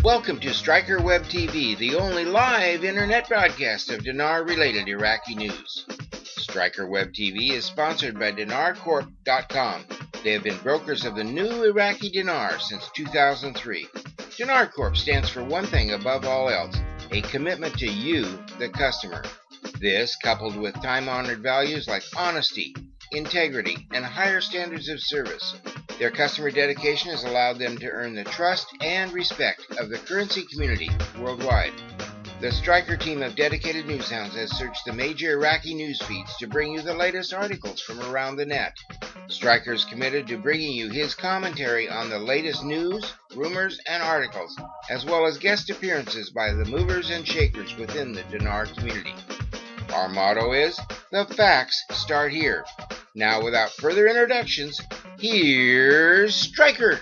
Welcome to Striker Web TV, the only live internet broadcast of Dinar-related Iraqi news. Striker Web TV is sponsored by DinarCorp.com. They have been brokers of the new Iraqi dinar since 2003. Dinar Corp stands for one thing above all else, a commitment to you, the customer. This, coupled with time-honored values like honesty, integrity, and higher standards of service. Their customer dedication has allowed them to earn the trust and respect of the currency community worldwide. The Striker team of dedicated newshounds has searched the major Iraqi news feeds to bring you the latest articles from around the net. Striker is committed to bringing you his commentary on the latest news, rumors, and articles, as well as guest appearances by the movers and shakers within the Dinar community. Our motto is, the facts start here. Now, without further introductions, here's Striker.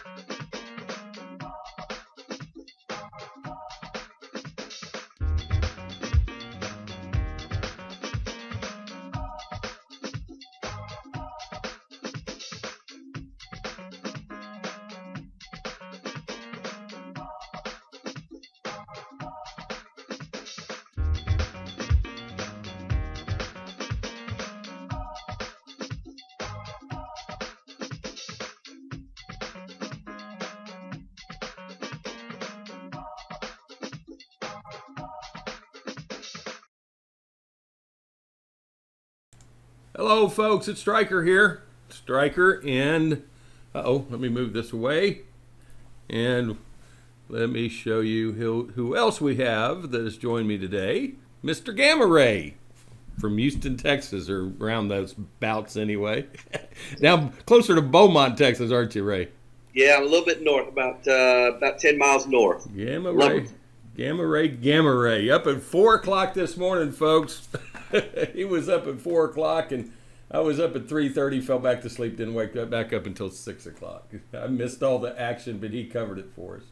Hello folks, it's Striker here. Striker and, let me move this away. And let me show you who else we have that has joined me today. Mr. Gamma Ray from Houston, Texas, or around those bouts anyway. Now closer to Beaumont, Texas, aren't you, Ray? Yeah, I'm a little bit north, about 10 miles north. Gamma Ray, up at 4 o'clock this morning, folks. He was up at 4 o'clock, and I was up at 3:30, fell back to sleep, didn't wake back up until 6 o'clock. I missed all the action, but he covered it for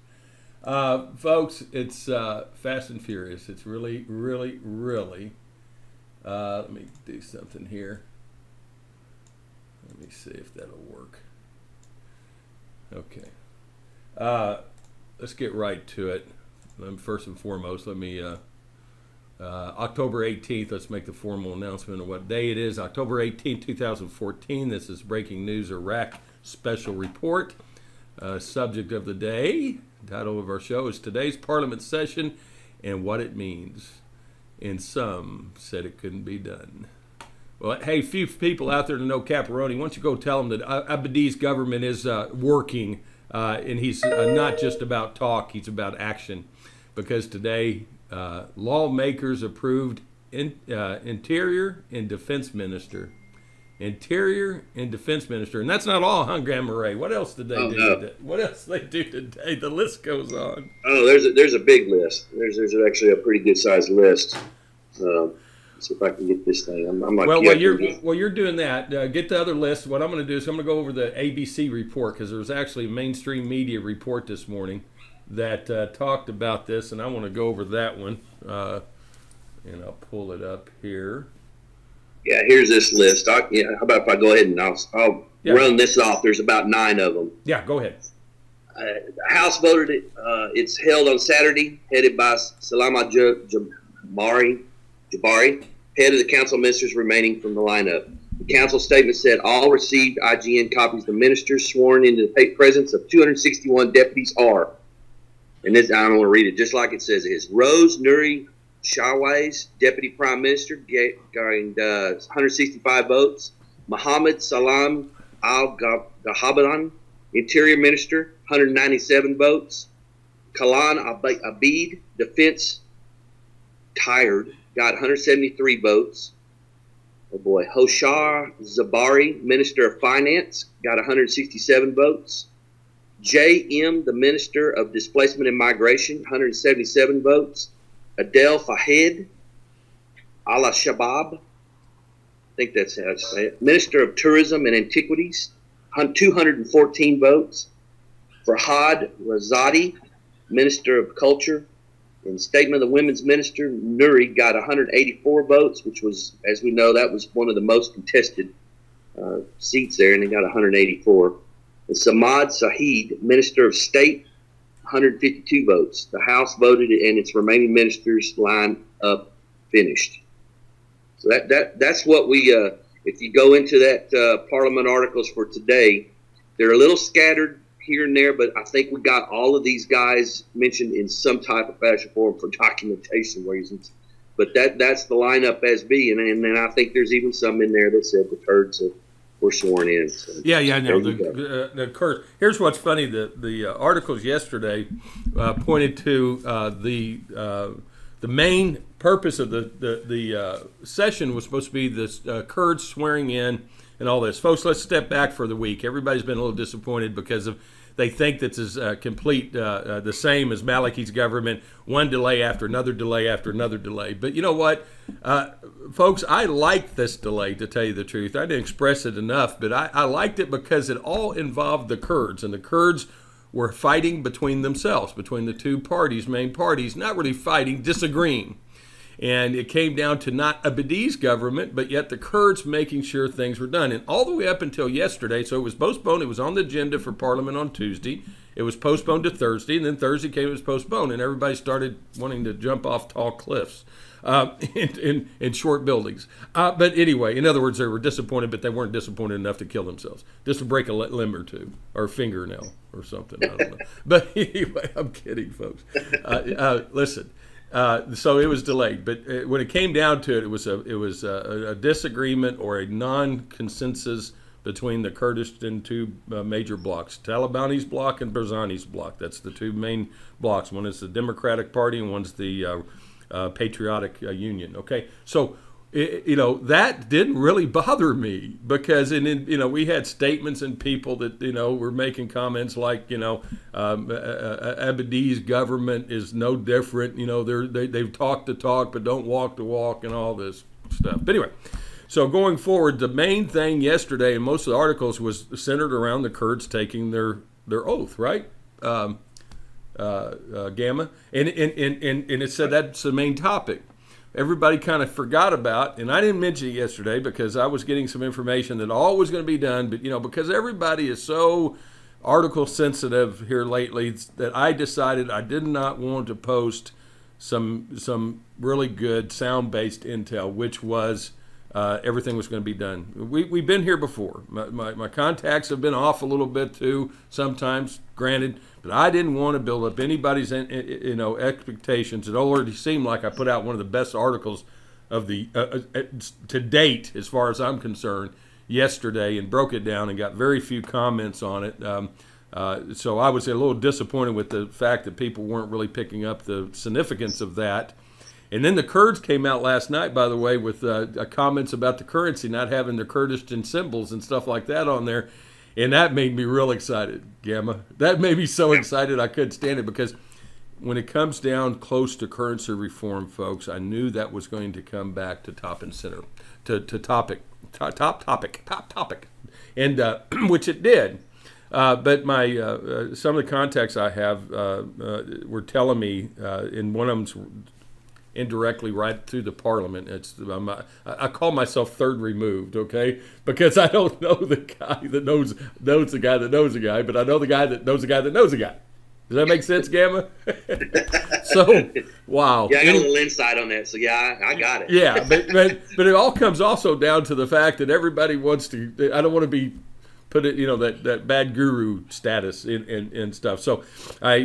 us. Folks, it's fast and furious. It's really, really, really. Let me do something here. Let me see if that'll work. Okay. Let's get right to it. First and foremost, let me... October 18th, let's make the formal announcement of what day it is. October 18th, 2014. This is Breaking News Iraq Special Report. Subject of the day, title of our show is Today's Parliament Session and What It Means. And some said it couldn't be done. Well, hey, few people out there to know Caparoni. Why don't you go tell them that Abadi's government is working, and he's not just about talk, he's about action. Because today... lawmakers approved Interior and Defense Minister. Interior and Defense Minister. And that's not all, huh, Gamma Ray? What else did they do today? What else did they do today? The list goes on. Oh, there's a big list. There's actually a pretty good-sized list. See if I can get this thing. I'm like, while you're doing that, get the other list. What I'm going to do is I'm going to go over the ABC report, because there was actually a mainstream media report this morning that talked about this, and I want to go over that one, and I'll pull it up here. Yeah, here's this list. How about if I go ahead and I'll run this off. There's about 9 of them. Yeah, go ahead. The House voted it. It's held on Saturday, headed by Salama Jabari, head of the council ministers remaining from the lineup. The council statement said all received IGN copies. The ministers sworn into the presence of 261 deputies are. And this, I don't want to read it just like it says it is. Rose Nuri Shawais, Deputy Prime Minister, gained 165 votes. Mohammed Salam Al-Gahabadan, Interior Minister, 197 votes. Kalan Abid, Defense Tired, got 173 votes. Oh boy. Hoshar Zabari, Minister of Finance, got 167 votes. J.M., the Minister of Displacement and Migration, 177 votes. Adel Fahed Al-Shabab, I think that's how I say it, Minister of Tourism and Antiquities, 214 votes. Farhad Razadi, Minister of Culture, and Statement of the Women's Minister, Nuri, got 184 votes, which was, as we know, that was one of the most contested seats there, and they got 184. And Samad Sahid, Minister of State, 152 votes. The House voted and its remaining ministers line up finished. So that's what we, if you go into that Parliament articles for today, they're a little scattered here and there, but I think we got all of these guys mentioned in some type of fashion form for documentation reasons. But that's the lineup as be, and then I think there's even some in there that said the Kurds were sworn in. So yeah, no. The Kurds. Here's what's funny: the articles yesterday pointed to the main purpose of the session was supposed to be the Kurds swearing in and all this. Folks, let's step back for the week. Everybody's been a little disappointed because of they think this is complete the same as Maliki's government, one delay after another delay after another delay. But you know what, folks, I liked this delay, to tell you the truth. I didn't express it enough, but I liked it because it all involved the Kurds, and the Kurds were fighting between themselves, between the two parties, main parties, not really fighting, disagreeing. And it came down to not Abadi's government, but yet the Kurds making sure things were done. And all the way up until yesterday, so it was postponed. It was on the agenda for Parliament on Tuesday. It was postponed to Thursday, and then Thursday came, it was postponed. And everybody started wanting to jump off tall cliffs in short buildings. But anyway, in other words, they were disappointed, but they weren't disappointed enough to kill themselves. Just to break a limb or two, or a fingernail or something. I don't know. But anyway, I'm kidding, folks. Listen. So it was delayed, but when it came down to it, it was a disagreement or a non-consensus between the Kurdistan two major blocs, Talabani's bloc and Barzani's bloc. That's the two main blocs. One is the Democratic Party and one's the Patriotic Union. Okay, so that didn't really bother me because we had statements and people that were making comments like Abadi's government is no different. They've talked the talk but don't walk the walk and all this stuff. But anyway, so going forward, the main thing yesterday in most of the articles was centered around the Kurds taking their oath, right? Gamma, and it said that's the main topic. Everybody kind of forgot about, and I didn't mention it yesterday because I was getting some information that all was going to be done, but because everybody is so article sensitive here lately that I decided I did not want to post some really good sound-based intel, which was everything was going to be done. We've been here before. My contacts have been off a little bit too sometimes, granted, but I didn't want to build up anybody's expectations. It already seemed like I put out one of the best articles of the to date, as far as I'm concerned, yesterday, and broke it down and got very few comments on it. So I was a little disappointed with the fact that people weren't really picking up the significance of that. And then the Kurds came out last night, by the way, with comments about the currency not having the Kurdistan symbols and stuff like that on there. And that made me real excited, Gamma. That made me so excited I couldn't stand it, because when it comes down close to currency reform, folks, I knew that was going to come back to top and center, to top topic, and which it did. But my some of the contacts I have were telling me, and one of them's indirectly right through the Parliament. I call myself third removed, okay, because I don't know the guy that knows the guy that knows the guy, but I know the guy that knows the guy that knows the guy. Does that make sense, Gamma? So, wow. Yeah, I got a little insight on that, so yeah, I got it. Yeah, but it all comes also down to the fact that everybody wants to. I don't want to be put it, that bad guru status in stuff. So I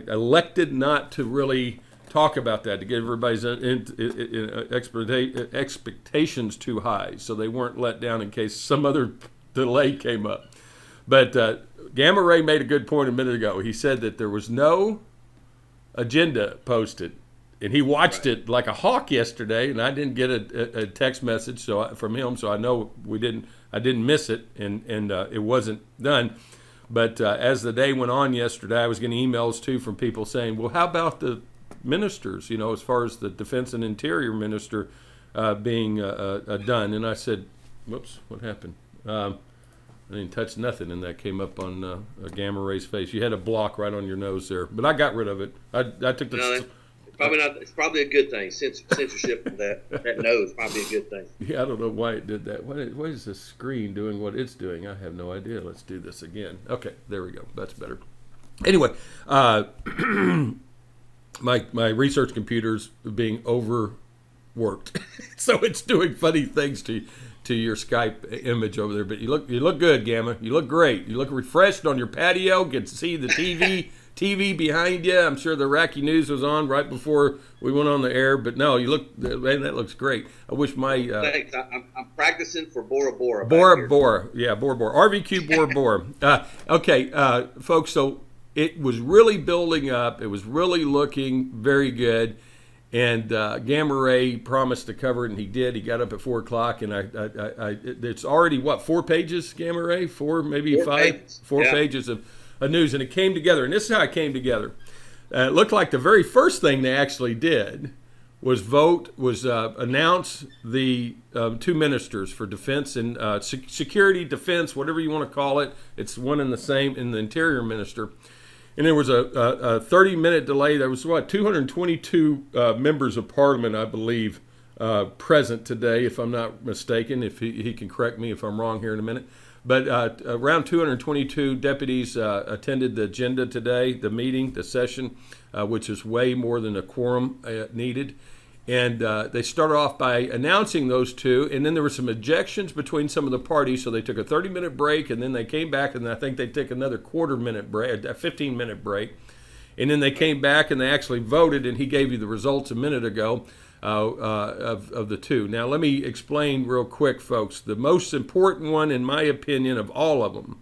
elected not to really talk about that, to get everybody's expectations too high, so they weren't let down in case some other delay came up. But Gamma Ray made a good point a minute ago. He said that there was no agenda posted, and he watched it like a hawk yesterday, and I didn't get a text message from him, so I know I didn't miss it, and it wasn't done. But as the day went on yesterday, I was getting emails too from people saying, well, how about the ministers, as far as the Defense and Interior Minister being done? And I said, whoops, what happened? I didn't touch nothing, and that came up on Gamma Ray's face. You had a block right on your nose there, but I got rid of it. I took the... No, probably not. It's probably a good thing. Censorship of that nose probably a good thing. Yeah, I don't know why it did that. Why is the screen doing what it's doing? I have no idea. Let's do this again. Okay, there we go. That's better. Anyway, my research computer's being overworked, so it's doing funny things to your Skype image over there. But you look good, Gamma. You look great. You look refreshed on your patio. Get to see the TV behind you. I'm sure the Iraqi news was on right before we went on the air. But no, you look, man, that looks great. I wish my thanks. I'm practicing for Bora Bora. Bora Bora, yeah, Bora Bora, RVQ Bora Bora. Okay, folks. So it was really building up. It was really looking very good. And Gamma Ray promised to cover it, and he did. He got up at 4 o'clock, and it's already, what, 4 pages, Gamma Ray? 4, maybe 5? Pages. 4 pages of news, and it came together. And this is how it came together. It looked like the very first thing they actually did was announce the 2 ministers for defense and security, defense, whatever you want to call it. It's one and the same in the interior minister. And there was a 30-minute delay. There was, 222 members of parliament, I believe, present today, if I'm not mistaken. If he can correct me if I'm wrong here in a minute. But around 222 deputies attended the agenda today, the meeting, the session, which is way more than a quorum needed. And they started off by announcing those 2, and then there were some objections between some of the parties, so they took a 30-minute break, and then they came back, and I think they took another quarter-minute break, a 15-minute break. And then they came back, and they actually voted, and he gave you the results a minute ago of the 2. Now, let me explain real quick, folks. The most important one, in my opinion, of all of them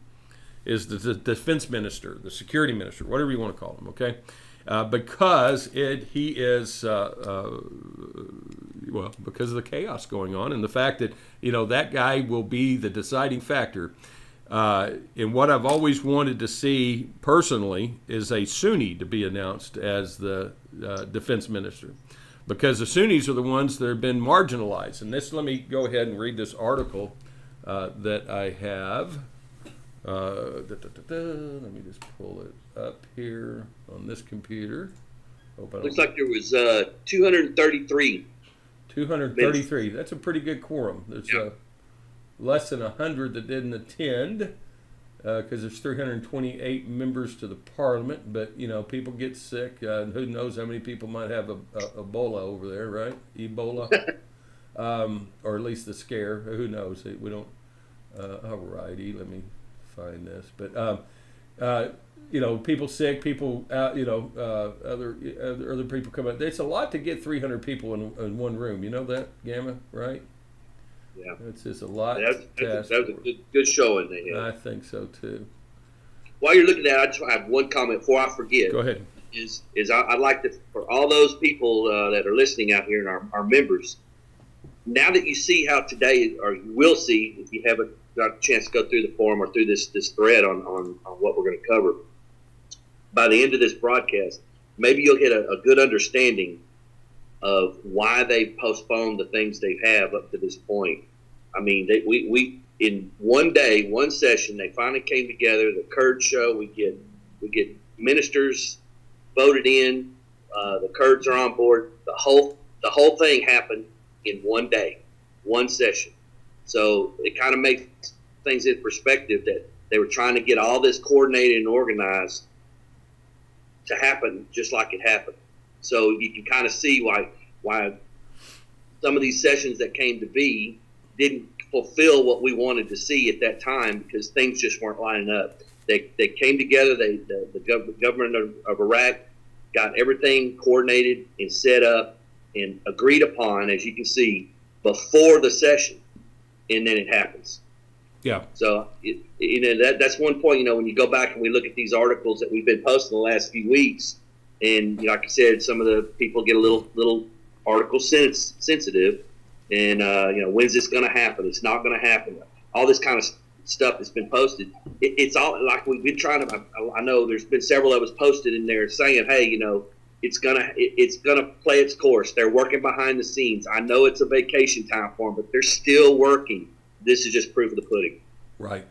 is the defense minister, the security minister, whatever you want to call him, okay? Because he is, because of the chaos going on and the fact that, that guy will be the deciding factor. And what I've always wanted to see personally is a Sunni to be announced as the defense minister, because the Sunnis are the ones that have been marginalized. And let me go ahead and read this article that I have. Let me just pull it up here on this computer. Looks like there was 233. 233. That's a pretty good quorum. There's less than 100 that didn't attend because there's 328 members to the parliament. But, people get sick. Who knows how many people might have Ebola over there, right? Ebola. Or at least the scare. Who knows? We don't. Alrighty, let me find this. But people sick, people other people come out. It's a lot to get 300 people in one room. You know that, Gamma, right? Yeah, it's just a lot. That was a good showing they had. I think so too. While you're looking at it, I just have one comment before I forget. Go ahead. I'd like to, for all those people that are listening out here and our members, now that you see how today, or you will see if you haven't got a chance to go through the forum or through this thread on what we're going to cover, by the end of this broadcast, maybe you'll get a good understanding of why they postponed the things they have up to this point. I mean, we in one day, one session, they finally came together. The Kurd show, we get ministers voted in. The Kurds are on board. The whole thing happened in one day, one session. So it kind of makes things in perspective that they were trying to get all this coordinated and organized to happen just like it happened. So you can kind of see why some of these sessions that came to be didn't fulfill what we wanted to see at that time, because things just weren't lining up. They came together. The government of Iraq got everything coordinated and set up and agreed upon, as you can see, before the session, and then it happens. Yeah. So that's one point. When you go back and we look at these articles that we've been posting the last few weeks, and like I said, some of the people get a little article sensitive, and when's this going to happen? It's not going to happen. All this kind of stuff that's been posted. It's all like we've been trying to. I know there's been several of us posted in there saying, hey, it's gonna play its course. They're working behind the scenes. I know it's a vacation time for them, but they're still working. This is just proof of the pudding. Right.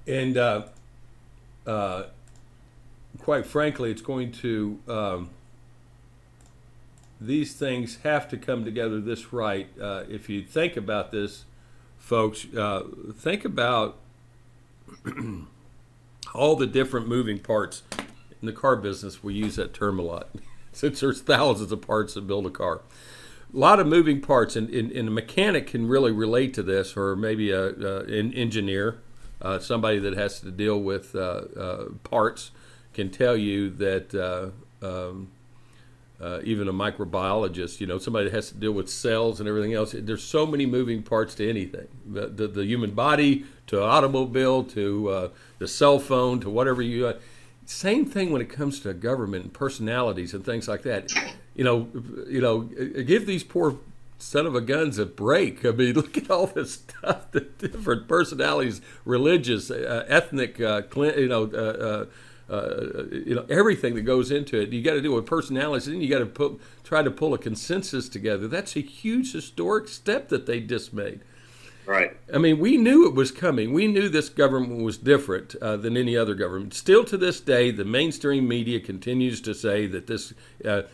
And quite frankly, it's going to. These things have to come together this right. If you think about this, folks, think about all the different moving parts in the car business, we use that term a lot since there's thousands of parts that build a car. A lot of moving parts, and a mechanic can really relate to this, or maybe an engineer, somebody that has to deal with parts can tell you that even a microbiologist, somebody that has to deal with cells and everything else, there's so many moving parts to anything. The human body, to an automobile, to the cell phone, to whatever you... Same thing when it comes to government and personalities and things like that. Give these poor son of a guns a break. I mean, look at all this stuff, the different personalities, religious, ethnic, everything that goes into it. You got to deal with personalities, and then you got to try to pull a consensus together. That's a huge historic step that they just made. Right. I mean, we knew it was coming. We knew this government was different than any other government. Still to this day, the mainstream media continues to say that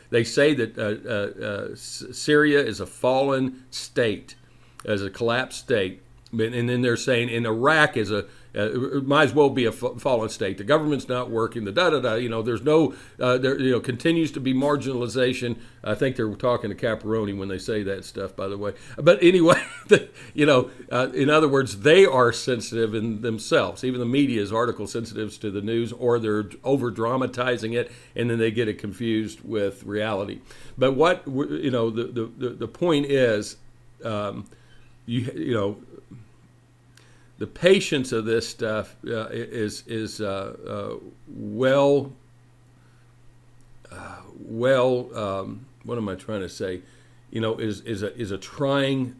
they say that Syria is a fallen state, as a collapsed state. And then they're saying in Iraq is it might as well be a fallen state. The government's not working. The there's no continues to be marginalization. I think they're talking to Caparoni when they say that stuff, by the way. But anyway, in other words, they are sensitive in themselves. Even the media is article sensitive to the news, or they're over dramatizing it, and then they get it confused with reality. But what the point is, the patience of this stuff is what am I trying to say? Is a trying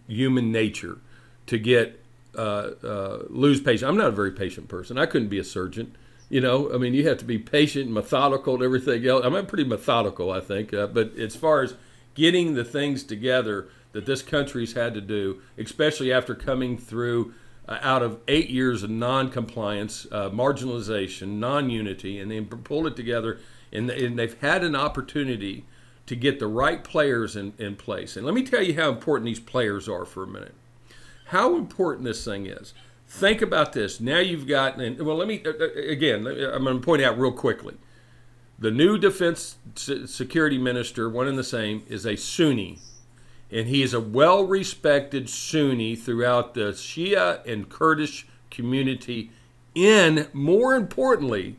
human nature to get lose patience. I'm not a very patient person. I couldn't be a surgeon. You have to be patient and methodical and everything else. I'm pretty methodical, I think. But as far as getting the things together that this country's had to do, especially after coming through out of 8 years of non-compliance, marginalization, non-unity, and then pulled it together, and they've had an opportunity to get the right players in place. And let me tell you how important these players are for a minute. How important this thing is. Think about this. Now you've got, let me, again, I'm going to point out real quickly. The new defense security minister, one and the same, is a Sunni. And he is a well-respected Sunni throughout the Shia and Kurdish community, more importantly,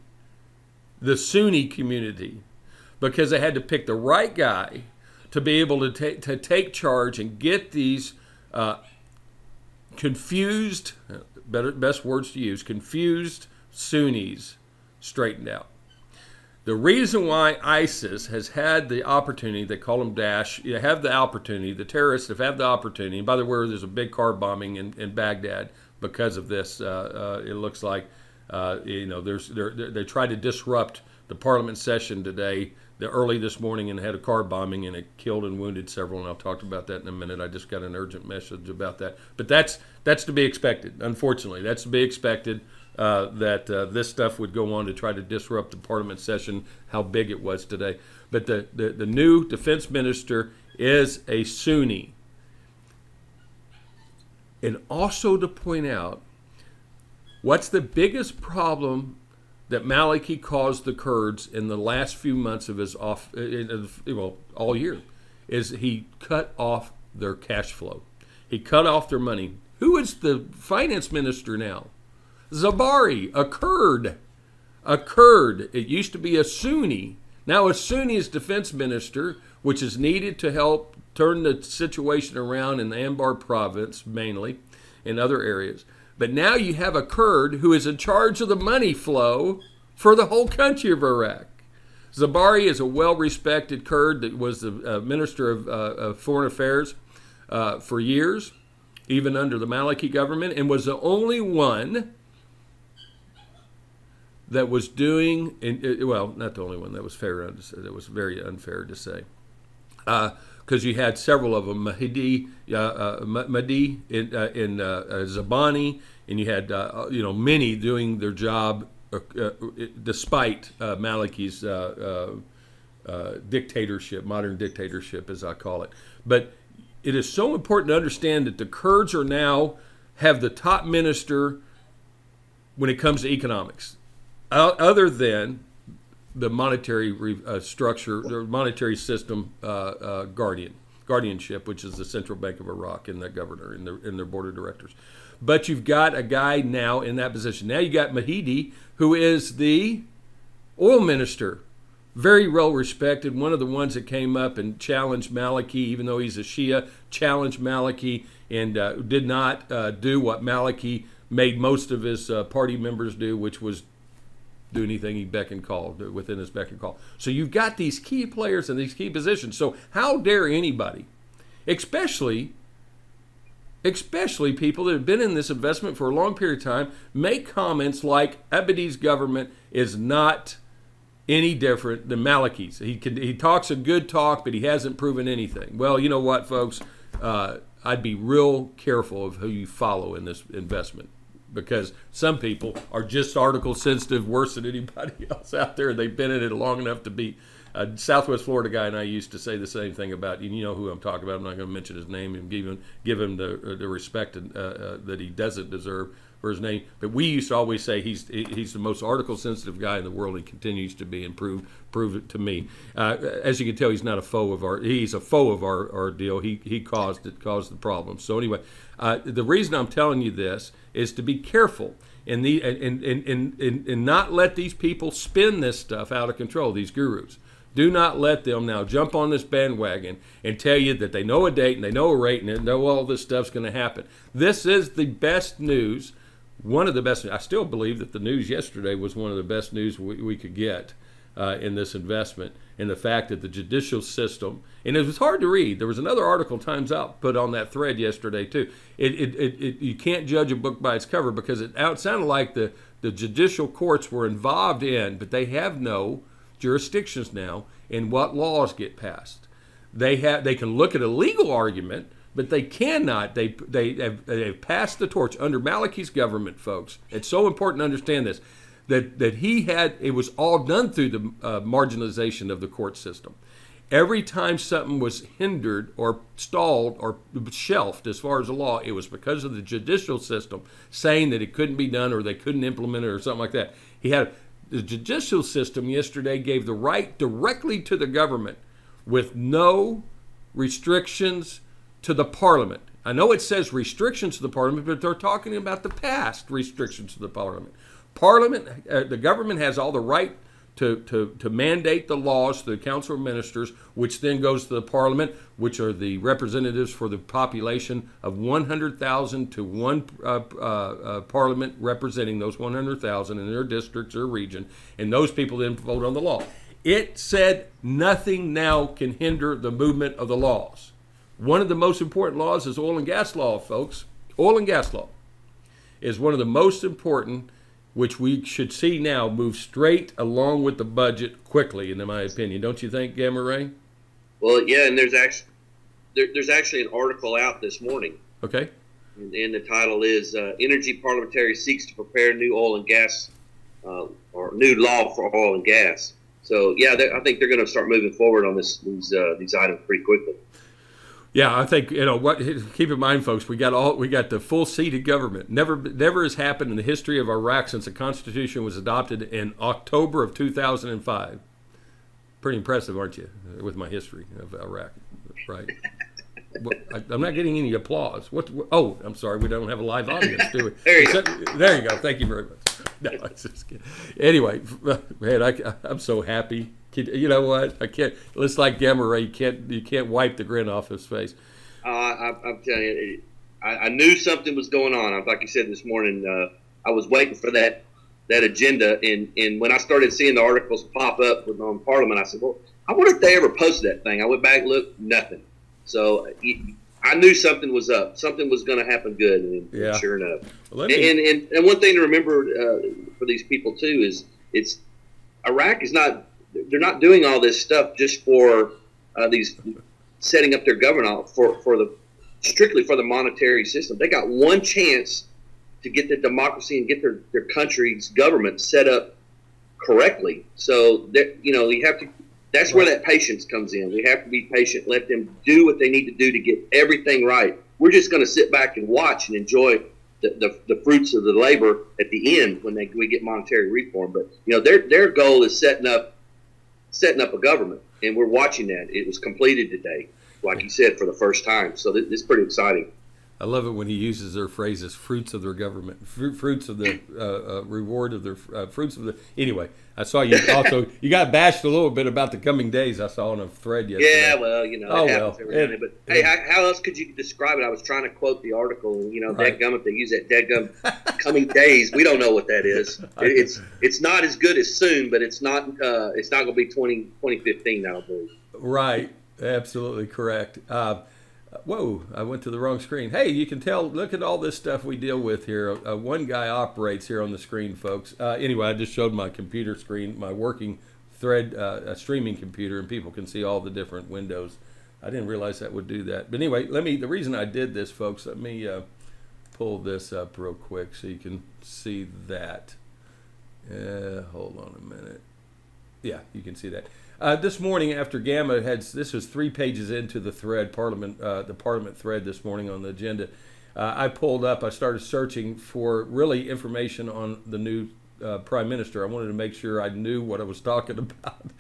the Sunni community, because they had to pick the right guy to be able to take charge and get these confused, best words to use, confused Sunnis straightened out. The reason why ISIS has had the opportunity, they call them Daesh, have the opportunity, the terrorists have had the opportunity, and by the way, there's a big car bombing in Baghdad because of this. It looks like, they tried to disrupt the parliament session today, early this morning, and had a car bombing, and it killed and wounded several, and I'll talk about that in a minute. I just got an urgent message about that. But that's to be expected, unfortunately. That's to be expected. That this stuff would go on to try to disrupt the parliament session, how big it was today. But the new defense minister is a Sunni. And also to point out, what's the biggest problem that Maliki caused the Kurds in the last few months of his all year, is he cut off their cash flow. He cut off their money. Who is the finance minister now? Zabari, a Kurd. A Kurd. It used to be a Sunni. Now a Sunni is defense minister, which is needed to help turn the situation around in the Anbar province, mainly, in other areas. But now you have a Kurd who is in charge of the money flow for the whole country of Iraq. Zabari is a well-respected Kurd that was the minister of foreign affairs for years, even under the Maliki government, and was the only one that was doing, not the only one, that was fair. That was very unfair to say, because you had several of them, Mahdi in Zabani, and you had many doing their job despite Maliki's dictatorship, modern dictatorship, as I call it. But it is so important to understand that the Kurds have the top minister when it comes to economics. Other than the monetary structure, the monetary system guardianship, which is the Central Bank of Iraq and the governor and their board of directors. But you've got a guy now in that position. Now you got Mahdi, who is the oil minister, very well respected, one of the ones that came up and challenged Maliki, even though he's a Shia, challenged Maliki and did not do what Maliki made most of his party members do, which was do anything he beck and call, within his beck and call. So you've got these key players in these key positions. So how dare anybody, especially people that have been in this investment for a long period of time, make comments like Abedi's government is not any different than Maliki's. He talks a good talk, but he hasn't proven anything. Well, you know what, folks? I'd be real careful of who you follow in this investment, because some people are just article sensitive worse than anybody else out there. They've been in it long enough to be. Southwest Florida guy and I used to say the same thing about, you know who I'm talking about. I'm not going to mention his name and give him the respect that he doesn't deserve for his name. But we used to always say he's the most article sensitive guy in the world. He continues to be, and prove it to me. As you can tell, he's not a foe of our. He's a foe of our deal. He caused the problem. So anyway, the reason I'm telling you this is to be careful and not let these people spin this stuff out of control. These gurus. Do not let them now jump on this bandwagon and tell you that they know a date and they know a rate and they know all this stuff's going to happen. This is the best news, one of the best. I still believe that the news yesterday was one of the best news we could get in this investment, and the fact that the judicial system, and it was hard to read. There was another article, Times Out, put on that thread yesterday too. You can't judge a book by its cover, because it sounded like the judicial courts were involved in, but they have no jurisdictions now in what laws get passed. They can look at a legal argument, but they cannot. They've passed the torch under Maliki's government, folks. It's so important to understand this, that it was all done through the marginalization of the court system. Every time something was hindered or stalled or shelved as far as the law, it was because of the judicial system saying that it couldn't be done or they couldn't implement it or something like that. The judicial system yesterday gave the right directly to the government with no restrictions to the parliament. I know it says restrictions to the parliament, but they're talking about the past restrictions to the parliament. The government has all the right to mandate the laws to the Council of Ministers, which then goes to the Parliament, which are the representatives for the population of 100,000 to one Parliament representing those 100,000 in their districts or region, and those people then vote on the law. It said nothing now can hinder the movement of the laws. One of the most important laws is oil and gas law, folks. Oil and gas law is one of the most important, which we should see now move straight along with the budget quickly, in my opinion. Don't you think, Gamma Ray? Well, yeah, and there's actually an article out this morning. Okay. And the title is Energy Parliamentary Seeks to Prepare New Oil and Gas, or New Law for Oil and Gas. So, yeah, I think they're going to start moving forward on these items pretty quickly. Yeah, I think, keep in mind, folks, we got the full seat of government. Never has happened in the history of Iraq since the Constitution was adopted in October of 2005. Pretty impressive, aren't you, with my history of Iraq, right? I'm not getting any applause. Oh, I'm sorry, we don't have a live audience, do we? There you go. Thank you very much. No, I just kidding. Anyway, man, I'm so happy. You know what? I can't. It's like Gamma Ray. You can't wipe the grin off his face. I'm telling you, I knew something was going on. Like you said this morning, I was waiting for that agenda, and when I started seeing the articles pop up on Parliament, I said, "Well, I wonder if they ever posted that thing." I went back, looked, nothing. So I knew something was up. Something was going to happen good, and sure enough. Well, and one thing to remember for these people too is Iraq is not. They're not doing all this stuff just for these setting up their government strictly for the monetary system. They got one chance to get the democracy and get their country's government set up correctly. So you have to. That's where that patience comes in. We have to be patient. Let them do what they need to do to get everything right. We're just going to sit back and watch and enjoy the fruits of the labor at the end when we get monetary reform. But their goal is setting up setting up a government, and we're watching that. It was completed today, like you said, for the first time. So this is pretty exciting. I love it when he uses their phrases, fruits of their government, fruits of the reward of their fruits of the. Anyway, I saw you also. You got bashed a little bit about the coming days. I saw on a thread yesterday. Yeah, well, it happens every now and then. But hey, how else could you describe it? I was trying to quote the article, and right. dadgum, if they use that dadgum coming days, we don't know what that is. It's not as good as soon, but it's not going to be 2015, I don't believe. Right, absolutely correct. Whoa, I went to the wrong screen. Hey, you can tell, look at all this stuff we deal with here. One guy operates here on the screen, folks. Anyway, I just showed my computer screen, my working thread streaming computer, and people can see all the different windows. I didn't realize that would do that. But anyway, the reason I did this, folks, let me pull this up real quick so you can see that. Hold on a minute. Yeah, you can see that. This morning, after Gamma this was 3 pages into the thread, the Parliament thread this morning on the agenda. I started searching for really information on the new Prime Minister. I wanted to make sure I knew what I was talking about.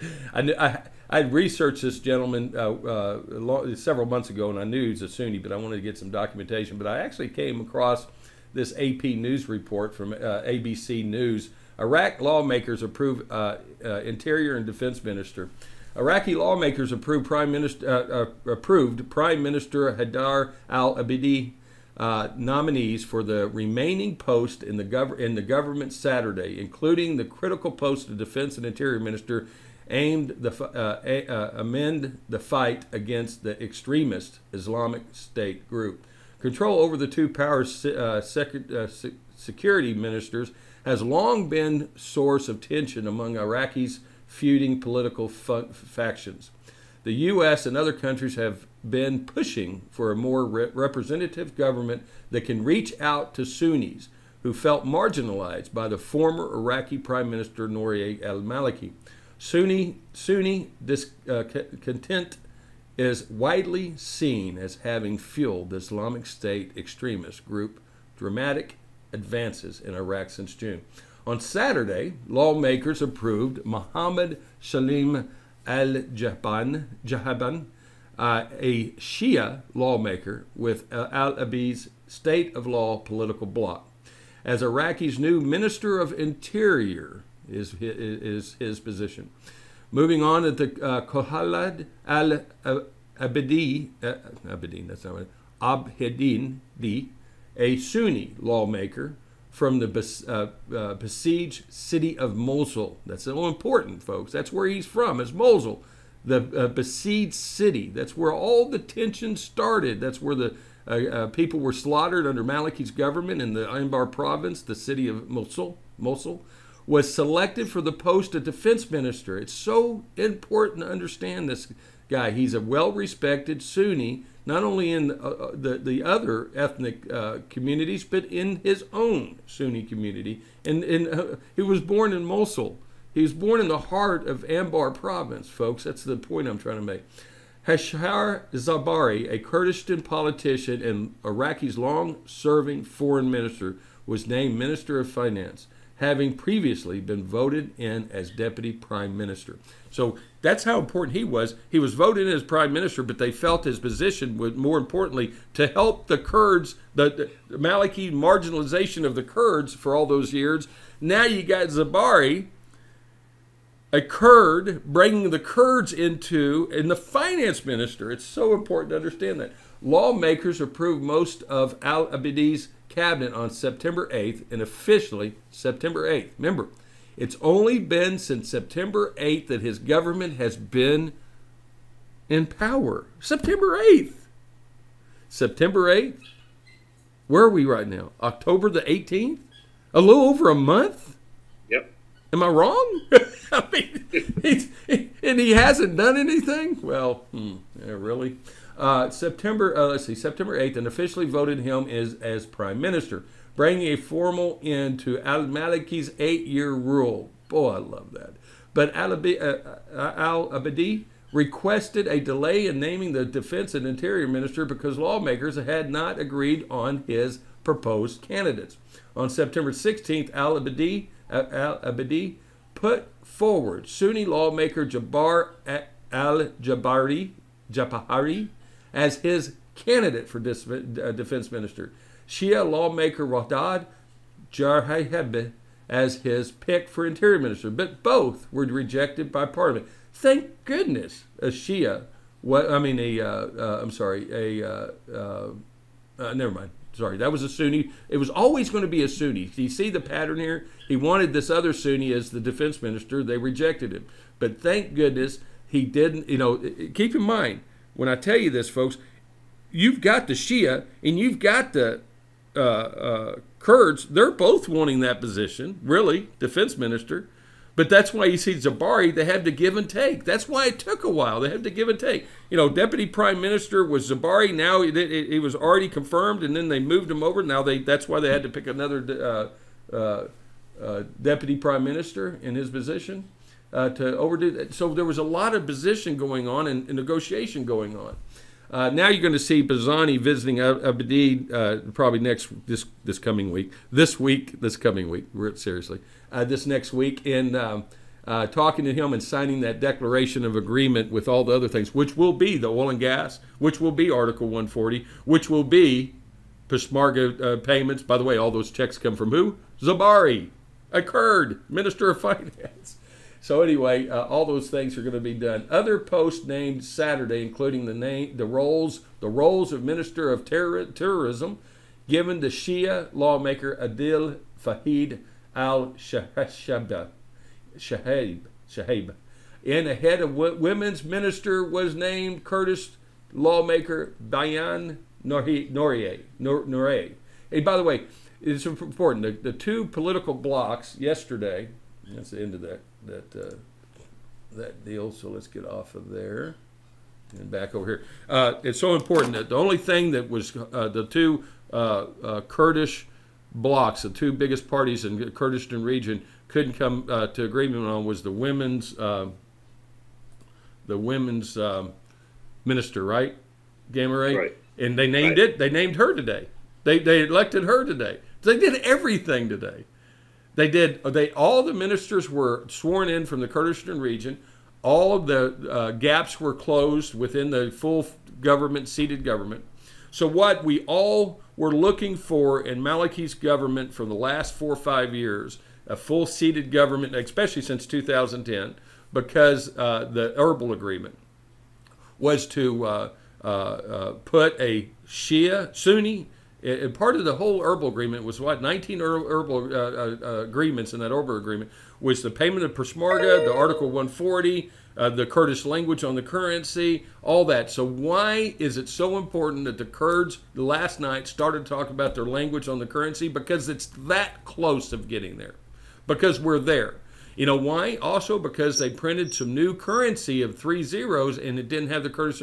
I researched this gentleman several months ago, and I knew he was a Sunni, but I wanted to get some documentation. But I actually came across this AP News report from ABC News. Iraq lawmakers approve Interior and Defense Minister. Iraqi lawmakers approved Prime Minister Haidar al-Abadi nominees for the remaining post in the government Saturday, including the critical post of Defense and Interior Minister, aimed amend the fight against the extremist Islamic State group. Control over the two power security ministers has long been source of tension among Iraqis' feuding political factions. The U.S. and other countries have been pushing for a more representative government that can reach out to Sunnis who felt marginalized by the former Iraqi Prime Minister Nouri al-Maliki. Sunni discontent is widely seen as having fueled the Islamic State extremist group dramatic advances in Iraq since June. On Saturday, lawmakers approved Mohammed Salim al-Jahaban, a Shia lawmaker with al-Abi's state of law political bloc, as Iraqi's new Minister of Interior is his position. Moving on to the Khalid al-Abedi, Abhedin, a Sunni lawmaker from the besieged city of Mosul. That's so important, folks. That's where he's from, is Mosul, the besieged city. That's where all the tension started. That's where the people were slaughtered under Maliki's government in the Anbar province. The city of Mosul was selected for the post of defense minister. It's so important to understand this guy. He's a well-respected Sunni, not only in the other ethnic communities, but in his own Sunni community. And he was born in Mosul. He was born in the heart of Anbar province, folks. That's the point I'm trying to make. Hashar Zabari, a Kurdistan politician and Iraqi's long-serving foreign minister, was named Minister of Finance, having previously been voted in as Deputy Prime Minister. So that's how important he was. He was voted in as Prime Minister, but they felt his position was, more importantly, to help the Kurds, the Maliki marginalization of the Kurds for all those years. Now you got Zabari, a Kurd, bringing the Kurds in the finance minister. It's so important to understand that. Lawmakers approved most of al-Abadi's cabinet on September 8th, and officially September 8th. Remember, it's only been since September 8th that his government has been in power. September 8th. September 8th? Where are we right now? October the 18th? A little over a month? Yep. Am I wrong? I mean, and he hasn't done anything? Well, yeah, really? September 8th, and officially voted him as Prime Minister, bringing a formal end to al-Maliki's 8-year rule. Boy, I love that. But al-Abadi requested a delay in naming the Defense and Interior Minister because lawmakers had not agreed on his proposed candidates. On September 16th, al-Abadi put forward Sunni lawmaker Jabbar al-Jabari as his candidate for defense minister, Shia lawmaker Wadad Jarhayeb as his pick for interior minister, but both were rejected by Parliament. Thank goodness a Shia, never mind. Sorry, that was a Sunni. It was always going to be a Sunni. Do you see the pattern here? He wanted this other Sunni as the defense minister. They rejected him. But thank goodness he didn't. Keep in mind, when I tell you this, folks, you've got the Shia and you've got the Kurds. They're both wanting that position, really, defense minister. But that's why you see Jabari, they had to give and take. That's why it took a while. They had to give and take. Deputy Prime Minister was Jabari. Now it was already confirmed, and then they moved him over. Now that's why they had to pick another Deputy Prime Minister in his position to overdo that. So there was a lot of position going on and negotiation going on. Now you're going to see Barzani visiting Abedin probably this coming week. This next week, and talking to him and signing that declaration of agreement with all the other things, which will be the oil and gas, which will be Article 140, which will be Peshmerga payments. By the way, all those checks come from who? Jabari, a Kurd, Minister of Finance. So anyway, all those things are going to be done. Other posts named Saturday, including the roles of Minister of Terrorism, given to Shia lawmaker Adil Fahid al-Shahab. And a head of women's minister was named Kurdish lawmaker Bayan Nourieh. And by the way, it's important. The two political blocs yesterday. That's the end of that deal. So let's get off of there and back over here. It's so important that the only thing that was the two Kurdish blocs, the two biggest parties in the Kurdistan region, couldn't come to agreement on was the women's minister, right? Gamma right. And they named it. They named her today. They elected her today. They did everything today. All the ministers were sworn in from the Kurdistan region. All of the gaps were closed within the full government, seated government. So what we all were looking for in Maliki's government for the last 4 or 5 years, a full seated government, especially since 2010, because the Erbil agreement was to put a Shia, Sunni. And part of the whole Erbil agreement was 19 Erbil agreements in that Erbil agreement was the payment of Peshmerga, the Article 140, the Kurdish language on the currency, all that. So why is it so important that the Kurds last night started to talk about their language on the currency? Because it's that close of getting there. Because we're there. You know why? Also because they printed some new currency of 3 zeros and it didn't have the Kurdish.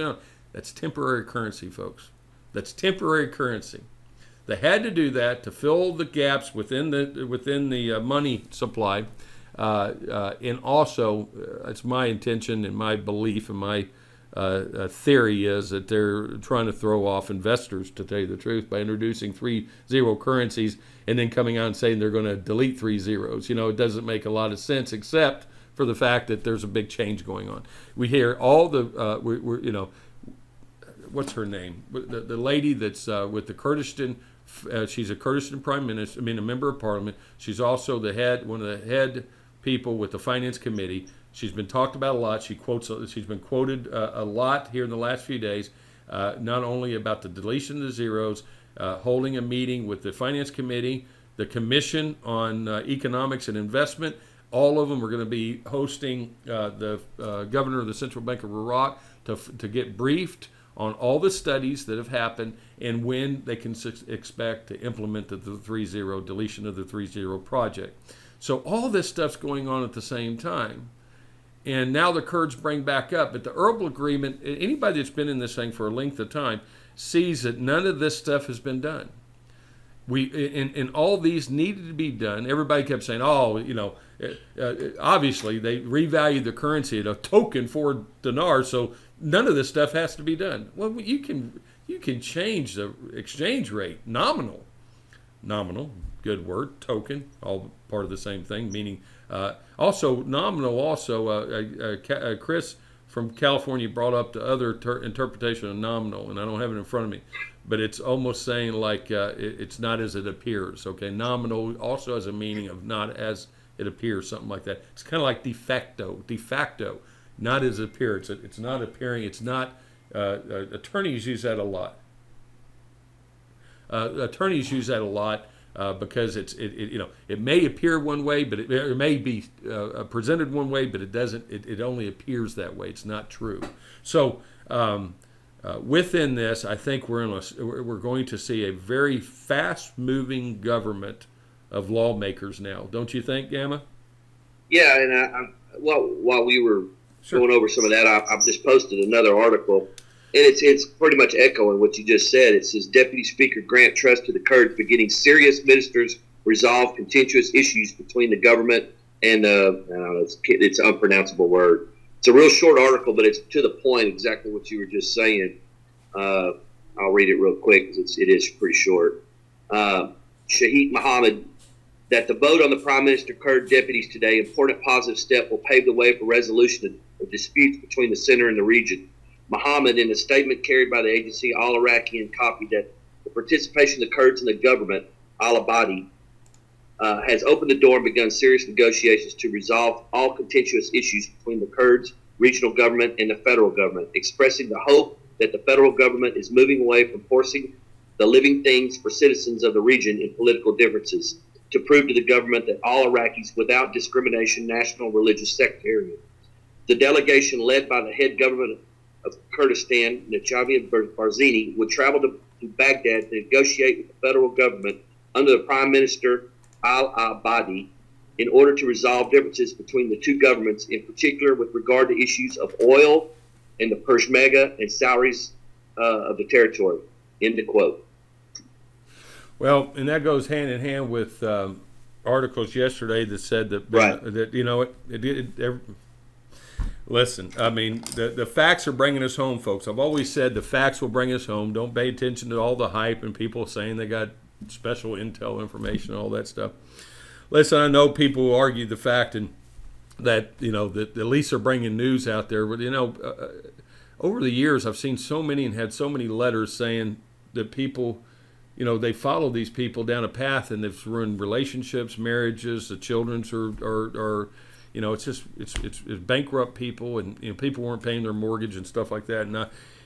That's temporary currency, folks. That's temporary currency. They had to do that to fill the gaps within the money supply, and also it's my intention and my belief and my theory is that they're trying to throw off investors, to tell you the truth, by introducing 3 zero currencies and then coming out and saying they're going to delete 3 zeros. It doesn't make a lot of sense except for the fact that there's a big change going on. We hear all the what's her name? The lady that's with the Kurdistan. She's a Kurdistan prime minister. a member of parliament. She's also one of the head people with the finance committee. She's been talked about a lot. She's been quoted a lot here in the last few days, not only about the deletion of the zeros, holding a meeting with the finance committee, the commission on economics and investment. All of them are going to be hosting the governor of the Central Bank of Iraq to get briefed on all the studies that have happened and when they can expect to implement the 3-0 deletion of the 3-0 project. So all this stuff's going on at the same time. And now the Kurds bring back up. But the Erbil agreement, anybody that's been in this thing for a length of time sees that none of this stuff has been done. And all these needed to be done. Everybody kept saying, obviously they revalued the currency at a token for dinar, so none of this stuff has to be done. Well, you can change the exchange rate, nominal, good word, token, all part of the same thing, meaning Also, nominal. Also, Chris from California brought up the other interpretation of nominal, and I don't have it in front of me, but it's almost saying like it's not as it appears. Okay, nominal also has a meaning of not as it appears, something like that. It's kind of like de facto, not as it appears. It's not appearing. It's not. Attorneys use that a lot. Because it may appear one way, but it may be presented one way, but it doesn't. It only appears that way. It's not true. So within this, I think we're going to see a very fast-moving government of lawmakers now. Don't you think, Gamma? Yeah, and while we were going over some of that, I've just posted another article. And it's pretty much echoing what you just said. It says Deputy Speaker grant trust to the Kurds, beginning serious ministers resolve contentious issues between the government and I don't know, it's an unpronounceable word. It's a real short article, but it's to the point, exactly what you were just saying. I'll read it real quick because it is pretty short. Shahid Mohammed, that the vote on the Prime Minister Kurd deputies today, important positive step, will pave the way for resolution of disputes between the center and the region. Mohammed, in a statement carried by the agency Al Iraqi, copied that the participation of the Kurds in the government, Al Abadi, has opened the door and begun serious negotiations to resolve all contentious issues between the Kurds, regional government, and the federal government, expressing the hope that the federal government is moving away from forcing the living things for citizens of the region in political differences, to prove to the government that all Iraqis, without discrimination, national, religious, sectarian. The delegation led by the head government of Kurdistan, Najavi Barzini, would travel to Baghdad to negotiate with the federal government under the Prime Minister al-Abadi in order to resolve differences between the two governments, in particular with regard to issues of oil and the Peshmerga and salaries of the territory. End of quote. Well, and that goes hand in hand with articles yesterday that said that, listen, I mean, the facts are bringing us home, folks. I've always said the facts will bring us home. Don't pay attention to all the hype and people saying they got special intel information and all that stuff. Listen, I know people who argue the fact that, that at least they're bringing news out there. But, over the years, I've seen so many and had so many letters saying that people, they follow these people down a path and they've ruined relationships, marriages, the children's are it's bankrupt people, and people weren't paying their mortgage and stuff like that,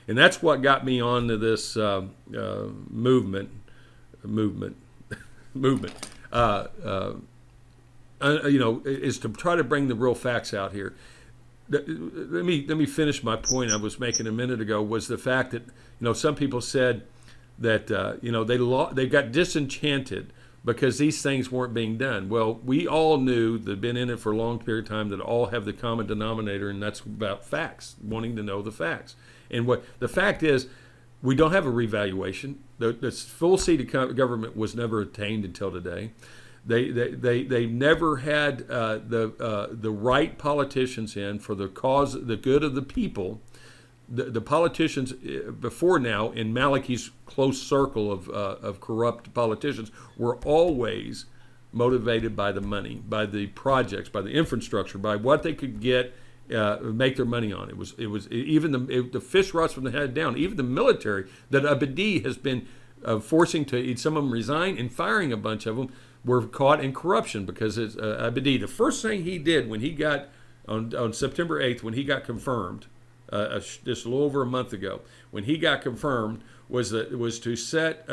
and that's what got me onto this movement, is to try to bring the real facts out here. Let me finish my point I was making a minute ago. Was the fact that some people said that they got disenchanted because these things weren't being done. Well, we all knew that had been in it for a long period of time that all have the common denominator, and that's about facts, wanting to know the facts. And what the fact is, we don't have a revaluation. The full seat of government was never attained until today. They never had the right politicians in for the cause, the good of the people. The politicians before now, in Maliki's close circle of corrupt politicians, were always motivated by the money, by the projects, by the infrastructure, by what they could get, make their money on. It was even the fish rots from the head down. Even the military that Abadi has been forcing some of them resign and firing a bunch of them were caught in corruption because Abadi. The first thing he did when he got on September 8th, when he got confirmed. Just a little over a month ago, when he got confirmed, was to set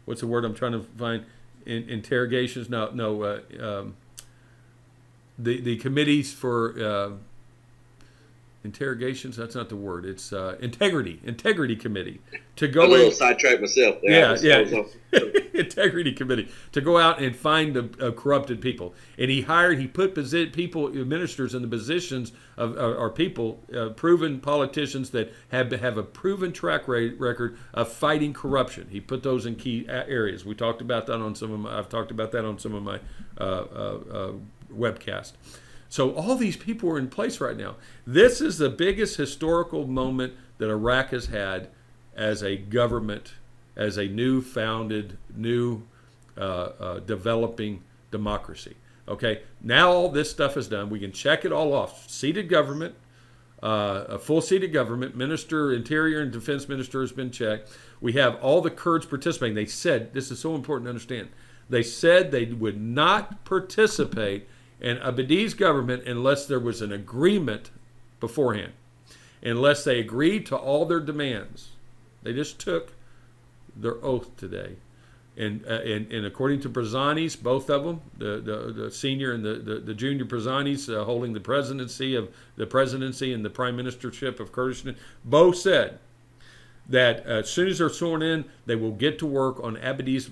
what's the word I'm trying to find? Interrogations? No. The committees for interrogations. That's not the word. It's integrity committee to go. I'm a little sidetracked myself there. Yeah. Integrity committee to go out and find the corrupted people, and he put ministers in the positions of people, proven politicians that have a proven track record of fighting corruption. He put those in key areas. We talked about that I've talked about that on some of my webcasts. So all these people are in place right now. This is the biggest historical moment that Iraq has had as a government, as a new developing democracy. Okay, now all this stuff is done. We can check it all off. Seated government, a full seated government, Interior and Defense Minister has been checked. We have all the Kurds participating. They said, this is so important to understand, they said they would not participate in Abadi's government unless there was an agreement beforehand, unless they agreed to all their demands. They just took their oath today. And according to Barzanis, both of them, the senior and the junior Barzanis holding the presidency and the prime ministership of Kurdistan, both said that as soon as they're sworn in, they will get to work on Abadi's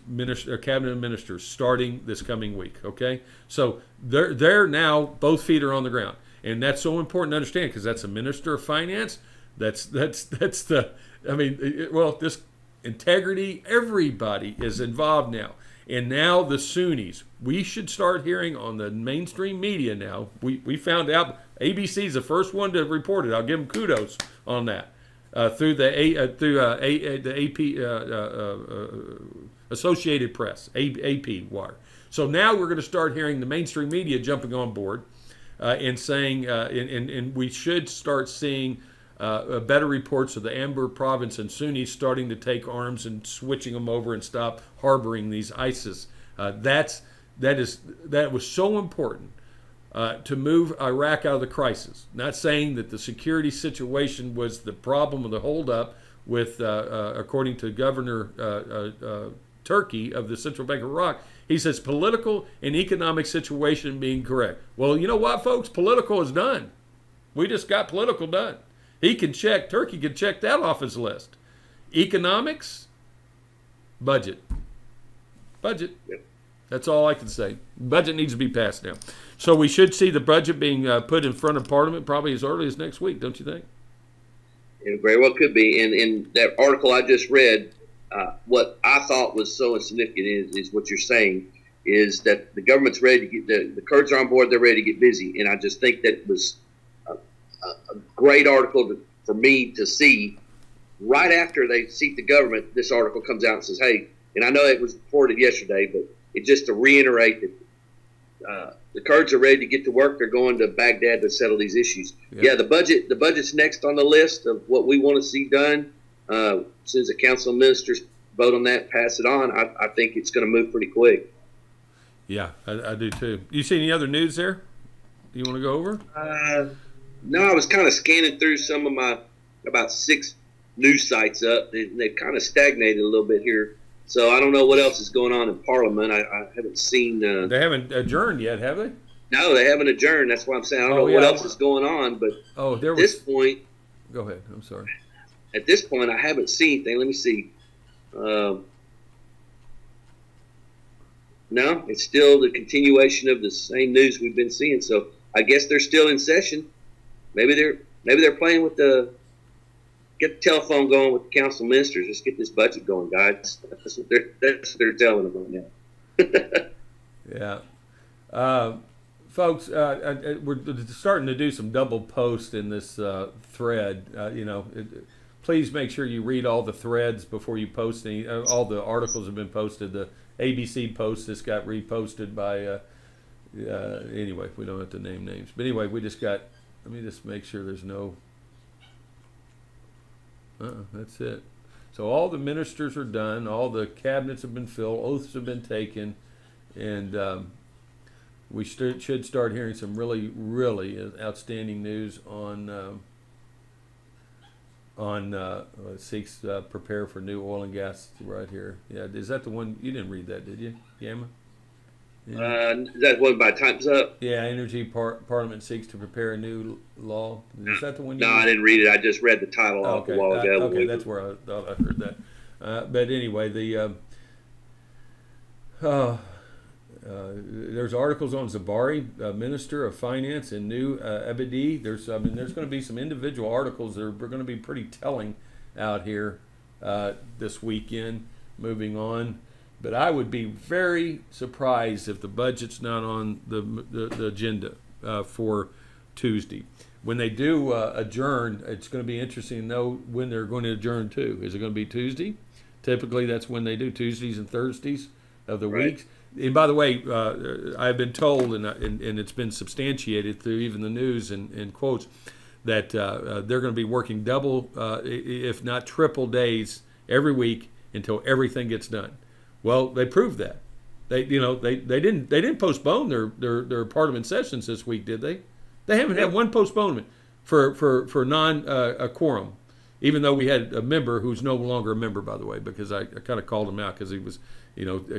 cabinet ministers starting this coming week. Okay, so they're now, both feet are on the ground, and that's so important to understand, because that's a minister of finance. That's the, I mean, well, this integrity, everybody is involved now. And now the Sunnis, we should start hearing on the mainstream media now. We found out ABC is the first one to report it. I'll give them kudos on that. Through the AP Associated Press, AP wire. So now we're going to start hearing the mainstream media jumping on board and saying, and we should start seeing better reports of the Amber province and Sunnis starting to take arms and switching them over and stop harboring these ISIS. That was so important to move Iraq out of the crisis. Not saying that the security situation was the problem or the holdup with, according to Governor Turkey of the Central Bank of Iraq, he says political and economic situation being correct. Well, you know what, folks? Political is done. We just got political done. Turkey can check that off his list. Economics, budget. Yep. That's all I can say. Budget needs to be passed now. So we should see the budget being put in front of Parliament probably as early as next week, don't you think? It very well could be. And in that article I just read, what I thought was so significant is what you're saying, is that the government's ready to get, the Kurds are on board, they're ready to get busy. And I just think that was a great article for me to see. Right after they seat the government, this article comes out and says, hey, and I know it was reported yesterday, but it just to reiterate that the Kurds are ready to get to work. They're going to Baghdad to settle these issues. Yeah, the budget's next on the list of what we want to see done. As soon as the council of ministers vote on that, pass it on, I think it's going to move pretty quick. Yeah, I do too. Do you see any other news there you want to go over? No, I was kind of scanning through some of my about 6 news sites up. They've kind of stagnated a little bit here. So I don't know what else is going on in Parliament. I haven't seen. They haven't adjourned yet, have they? No, they haven't adjourned. That's why I'm saying I don't know what else is going on. But at this point. Go ahead. I'm sorry. At this point, I haven't seen anything. Let me see. No, it's still the continuation of the same news we've been seeing. So I guess they're still in session. Maybe they're playing with get the telephone going with the council ministers. Just get this budget going, guys. That's what they're telling them right now. Yeah, folks, we're starting to do some double post in this thread. Please make sure you read all the threads before you post any. All the articles have been posted. The ABC post just got reposted by. Anyway, we don't have to name names, but anyway, we just got. Let me just make sure there's no. That's it. So all the ministers are done. All the cabinets have been filled. Oaths have been taken, and we should start hearing some really, really outstanding news on Sikhs prepare for new oil and gas right here. Yeah, is that the one you didn't read that? Did you, Yama? That one by Time's Up? Yeah, Energy Parliament seeks to prepare a new law. Is that the one? No, I didn't read it. I just read the title off a while ago. Okay, that's where I thought I heard that. But anyway, there's articles on Zabari, Minister of Finance, and new Abadi. There's going to be some individual articles that are going to be pretty telling out here this weekend. Moving on. But I would be very surprised if the budget's not on the agenda for Tuesday. When they do adjourn, it's going to be interesting to know when they're going to adjourn to. Is it going to be Tuesday? Typically, that's when they do Tuesdays and Thursdays. of the Right. weeks. And by the way, I've been told, and it's been substantiated through even the news and quotes, that they're going to be working double, if not triple days every week until everything gets done. Well, they proved that. They didn't postpone their Parliament sessions this week, did they? They haven't had one postponement for non quorum. Even though we had a member who's no longer a member, by the way, because I kind of called him out because he was,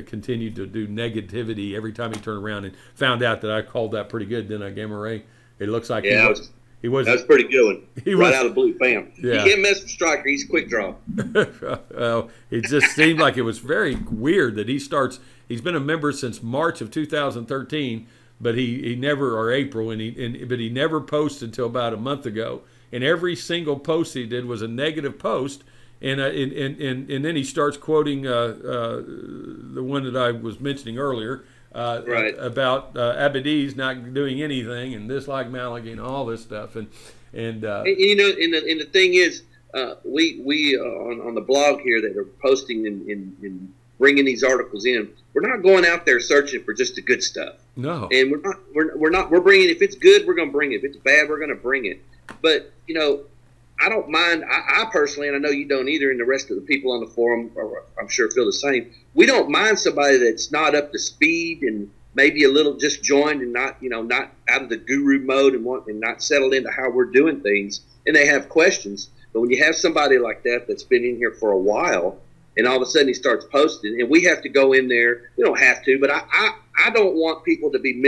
continued to do negativity every time he turned around, and found out that I called that pretty good, didn't I, Gamma Ray? It looks like he was. That was pretty good one. He right was, out of blue, bam. Yeah. You can't mess with Striker. He's a quick draw. Well, it just seemed like it was very weird that he's been a member since March of 2013, but he never, or April, but he never posted until about a month ago. And every single post he did was a negative post. And then he starts quoting the one that I was mentioning earlier, right, about Abediz not doing anything, and dislike Malachi and all this stuff. And the thing is, we on the blog here that are posting and bringing these articles in, we're not going out there searching for just the good stuff. No, and we're bringing, if it's good, we're going to bring it. If it's bad, we're going to bring it. But I don't mind. I personally, and I know you don't either, and the rest of the people on the forum, I'm sure, feel the same. We don't mind somebody that's not up to speed and maybe a little just joined and not out of the guru mode and not settled into how we're doing things, and they have questions. But when you have somebody like that that's been in here for a while, and all of a sudden he starts posting, and we have to go in there. We don't have to, but I don't want people to be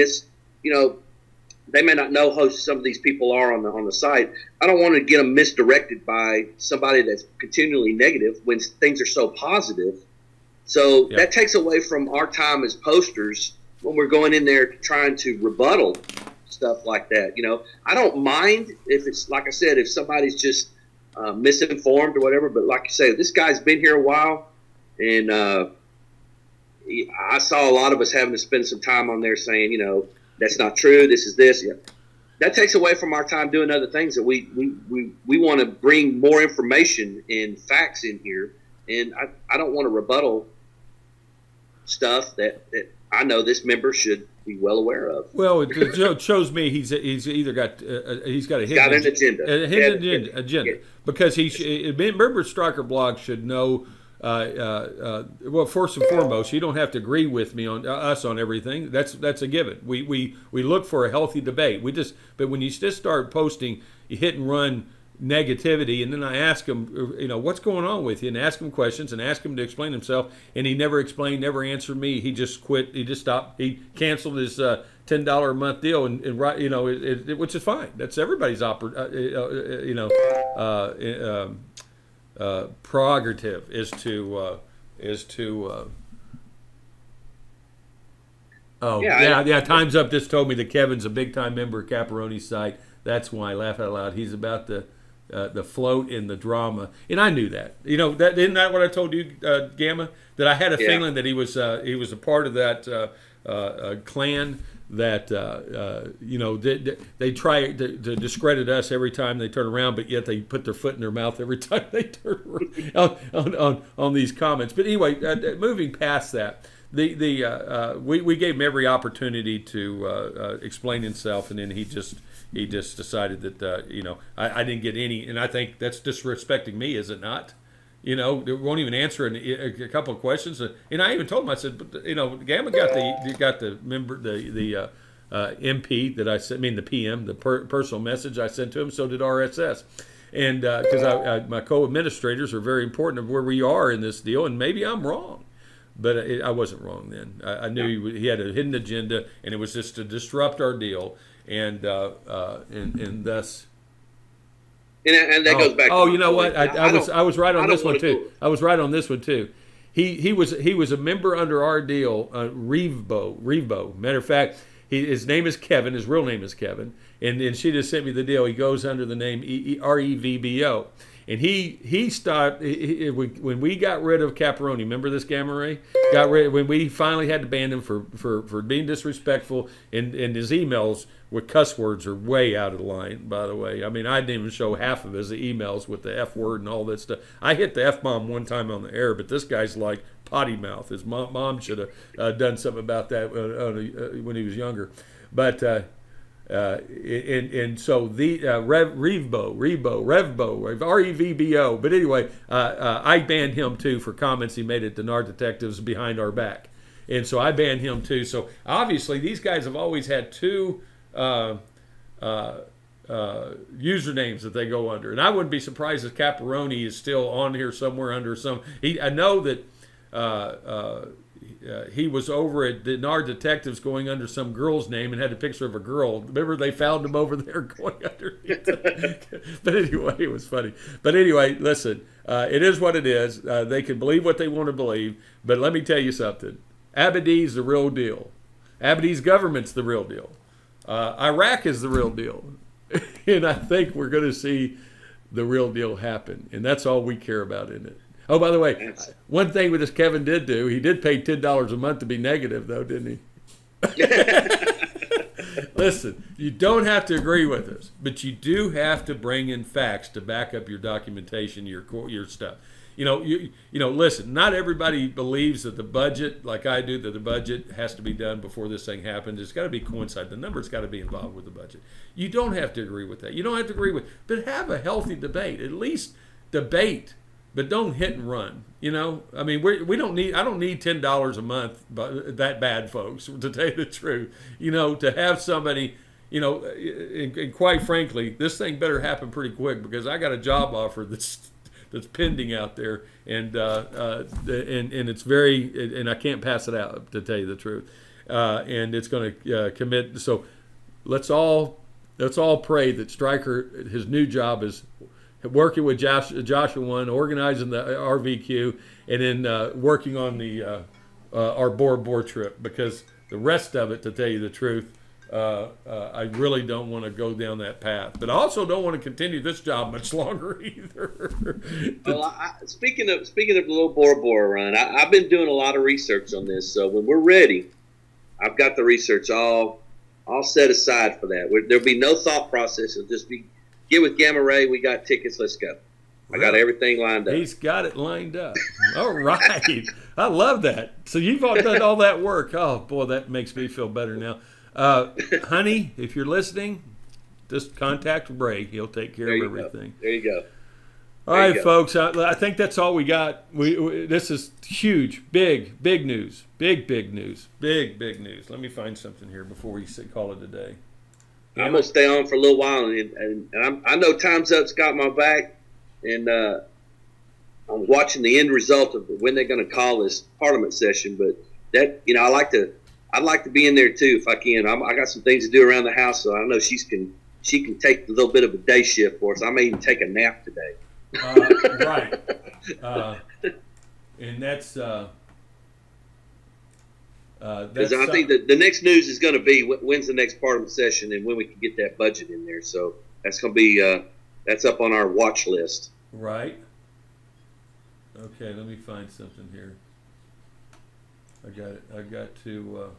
they may not know who some of these people are on the site. I don't want to get them misdirected by somebody that's continually negative when things are so positive. So that takes away from our time as posters when we're going in there trying to rebuttal stuff like that. I don't mind if it's, like I said, if somebody's just misinformed or whatever. But like you say, this guy's been here a while, and I saw a lot of us having to spend some time on there saying, that's not true. This is this. Yeah. That takes away from our time doing other things that we want to bring more information and facts in here. And I don't want to rebuttal stuff that I know this member should be well aware of. Well, it shows me he's either got he's got a hidden agenda. Because member Striker blog should know. Well, first and foremost, you don't have to agree with me on us on everything. That's a given. We look for a healthy debate. But when you just start posting hit and run negativity, and then I ask him, what's going on with you, and ask him questions and ask him to explain himself, and he never explained, never answered me. He just quit. He just stopped. He canceled his $10 a month deal, and which is fine. That's everybody's prerogative is to Time's Up just told me that Kevin's a big time member of Caparoni's site. That's why I laugh out loud. He's about the float in the drama, and I knew that. That isn't that what I told you, Gamma? That I had a feeling that he was a part of that clan. That they try to discredit us every time they turn around, but yet they put their foot in their mouth every time they turn around on these comments. But anyway, moving past that, we gave him every opportunity to explain himself, and then he just decided that I didn't get any, and I think that's disrespecting me, is it not? They won't even answer a couple of questions. And I even told him, I said, Gamma got the member, the MP that I sent, the PM, the personal message I sent to him. So did RSS. And because my co-administrators are very important of where we are in this deal. And maybe I'm wrong, but I wasn't wrong then. I knew he had a hidden agenda, and it was just to disrupt our deal. And thus... And that goes back. Oh, you know what? I was right on this one too. I was right on this one too. He was a member under our deal, Revo. Matter of fact, his name is Kevin. His real name is Kevin, and she just sent me the deal. He goes under the name REVBO, And he stopped when we got rid of Caparoni. Remember this, Gamma Ray? When we finally had to ban him for being disrespectful, and his emails with cuss words are way out of line, by the way. I mean, I didn't even show half of his emails with the F word and all that stuff. I hit the F bomb one time on the air, but this guy's like potty mouth. His mom should have done something about that when he was younger. But and so the Revbo, REVBO. But anyway, I banned him too for comments he made at Dinar Detectives behind our back, and so I banned him too. So obviously these guys have always had two usernames that they go under, and I wouldn't be surprised if Caparoni is still on here somewhere under some. I know that he was over at Dinar Detectives going under some girl's name and had a picture of a girl. Remember, they found him over there going under. But anyway, it was funny. But anyway, listen, it is what it is. They can believe what they want to believe. But let me tell you something. Abadi's the real deal. Abadi's government's the real deal. Iraq is the real deal. And I think we're going to see the real deal happen. And that's all we care about in it. Oh, by the way, one thing with this Kevin did do, he did pay $10 a month to be negative, though, didn't he? Listen, you don't have to agree with us, but you do have to bring in facts to back up your documentation, your stuff. You know, listen, not everybody believes that the budget, like I do, that the budget has to be done before this thing happens. It's got to be coincide. The numbers got to be involved with the budget. You don't have to agree with that. You don't have to agree with, but have a healthy debate. At least debate. But don't hit and run. You know, I mean, we don't need. I don't need $10 a month, but that bad, folks. To tell you the truth, you know, to have somebody, you know, and quite frankly, this thing better happen pretty quick because I got a job offer that's pending out there, and it's very, and I can't pass it out, to tell you the truth, and it's going to commit. So let's all pray that Stryker, his new job is working with Joshua One, organizing the RVQ, and then working on the our Bora Bora trip, because the rest of it, to tell you the truth, I really don't want to go down that path. But I also don't want to continue this job much longer either. Well, speaking of the little Bora Bora run, I've been doing a lot of research on this. So when we're ready, I've got the research all set aside for that. There'll be no thought process. It'll just be, get with Gamma Ray. We got tickets. Let's go. I got everything lined up. He's got it lined up. All right. I love that. So you've all done all that work. Oh, boy, that makes me feel better now. Honey, if you're listening, just contact Ray. He'll take care of everything. There you go. All right, folks. I think that's all we got. This is huge, big news. Big news. Big news. Let me find something here before we call it a day. I'm gonna stay on for a little while, and I know Time's Up's got my back, and I'm watching the end result of when they're going to call this Parliament session. But that, you know, I'd like to be in there too if I can. I got some things to do around the house, so I know she can take a little bit of a day shift for us. I may even take a nap today. Right, and that's because I think that the next news is going to be when's the next Parliament session and when we can get that budget in there. So that's going to be that's up on our watch list. Right. Okay, let me find something here. I got it. I got to.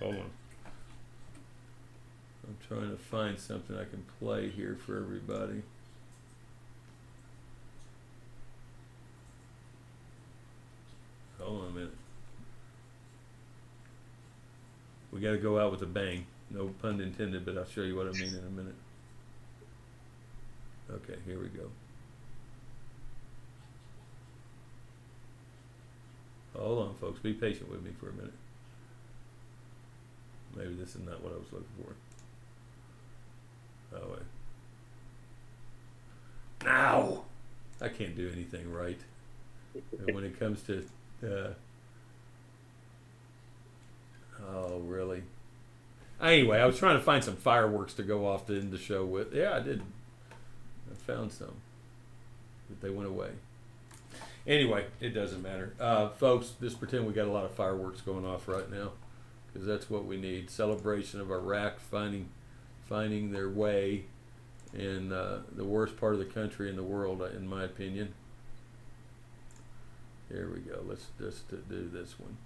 Hold on. I'm trying to find something I can play here for everybody. Hold on a minute. We got to go out with a bang. No pun intended, but I'll show you what I mean in a minute. Okay, here we go. Hold on, folks. Be patient with me for a minute. Maybe this is not what I was looking for. Oh, wait. Now! I can't do anything right. And when it comes to... oh, really? Anyway, I was trying to find some fireworks to go off to end the show with. Yeah, I did. I found some. But they went away. Anyway, it doesn't matter. Folks, just pretend we got a lot of fireworks going off right now, because that's what we need. Celebration of Iraq, finding their way in the worst part of the country and the world, in my opinion. Here we go. Let's just do this one.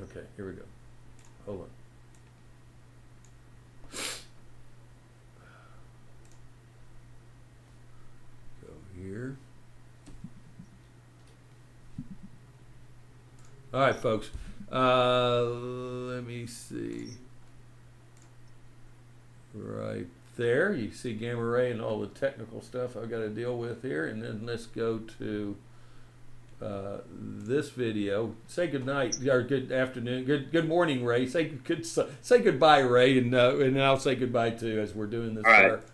Okay, here we go. Hold on. Go here. All right, folks. Let me see. Right there, you see gamma ray and all the technical stuff I've got to deal with here, and then let's go to this video. Say good night or good afternoon, good morning, Ray. Say goodbye, Ray, and I'll say goodbye too as we're doing this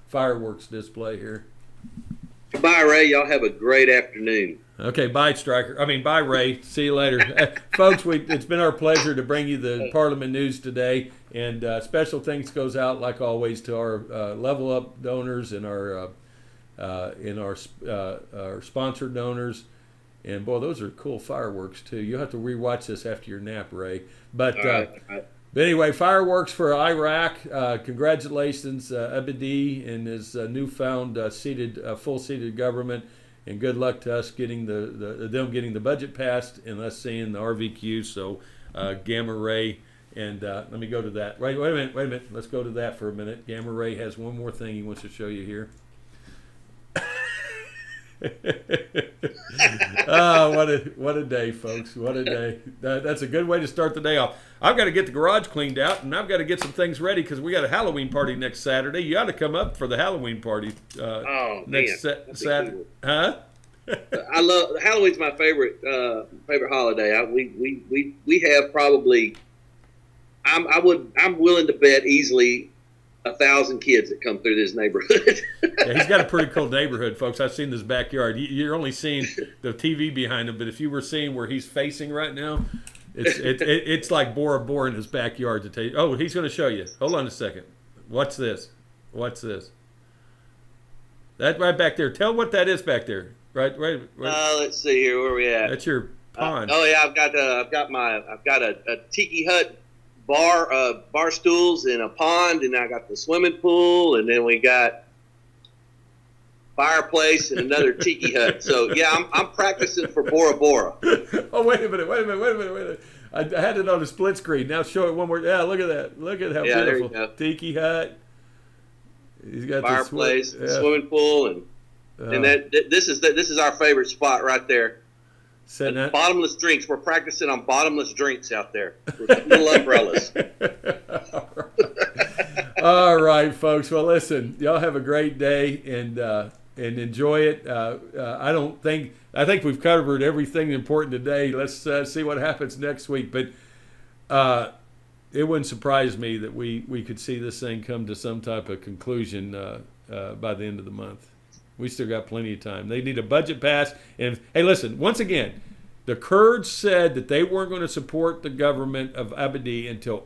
fireworks display here. Goodbye, Ray. Y'all have a great afternoon. Okay, bye, Stryker. I mean, bye, Ray. See you later. Folks, it's been our pleasure to bring you the Parliament news today, and special thanks goes out, like always, to our Level Up donors and our sponsored donors. And, boy, those are cool fireworks, too. You'll have to rewatch this after your nap, Ray. But but anyway, fireworks for Iraq. Congratulations, Abedi and his newfound full-seated government. And good luck to us getting them getting the budget passed and us seeing the RVQ. So Gamma Ray, and let me go to that. Wait a minute. Let's go to that for a minute. Gamma Ray has one more thing he wants to show you here. Oh, what a day, folks! What a day. That's a good way to start the day off. I've got to get the garage cleaned out, and I've got to get some things ready because we got a Halloween party next Saturday. You ought to come up for the Halloween party next Saturday, cool. Huh? I love Halloween's my favorite holiday. We have probably I'm willing to bet easily 1,000 kids that come through this neighborhood. Yeah, he's got a pretty cool neighborhood, folks. I've seen this backyard. You're only seeing the TV behind him, but if you were seeing where he's facing right now, it's like Bora Bora in his backyard. To tell you, oh, he's going to show you. Hold on a second. What's this? That right back there. Tell what that is back there. Right. Let's see here. Where are we at? That's your pond. Oh yeah, I've got a tiki hut. Bar stools and a pond, and I got the swimming pool, and then we got fireplace and another tiki hut. So yeah, I'm practicing for Bora Bora. Oh wait a minute! I had it on a split screen. Now show it one more. Yeah, look at that. Look at how beautiful. There you go. Tiki hut. He's got fireplace, swimming pool, and this is our favorite spot right there. Bottomless drinks. We're practicing on bottomless drinks out there with little umbrellas. All right, folks. Well, listen, y'all have a great day and enjoy it. I think we've covered everything important today. Let's see what happens next week. But it wouldn't surprise me that we could see this thing come to some type of conclusion by the end of the month. We still got plenty of time. They need a budget pass. And, hey, listen, once again, the Kurds said that they weren't going to support the government of Abedi until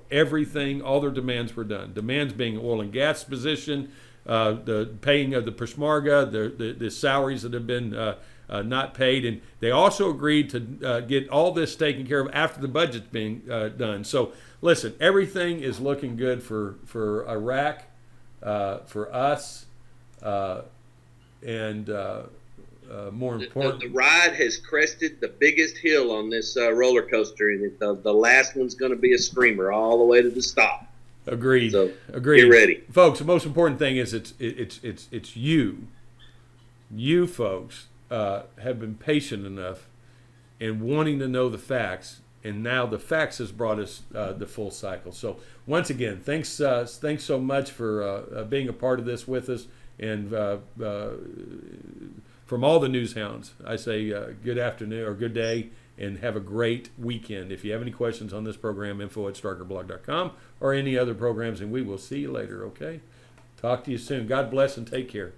all their demands were done. Demands being oil and gas position, the paying of the Peshmerga, the salaries that have been not paid. And they also agreed to get all this taken care of after the budget's being done. So, listen, everything is looking good for Iraq, for us, and more important, the ride has crested the biggest hill on this roller coaster, and the last one's going to be a screamer all the way to the stop. Agreed. So agreed. Get ready, folks. The most important thing is it's you. You folks have been patient enough and wanting to know the facts, and now the facts has brought us the full cycle. So once again, thanks so much for being a part of this with us. And from all the news hounds, I say good afternoon or good day and have a great weekend. If you have any questions on this program, info@strikerblog.com or any other programs, and we will see you later, okay? Talk to you soon. God bless and take care.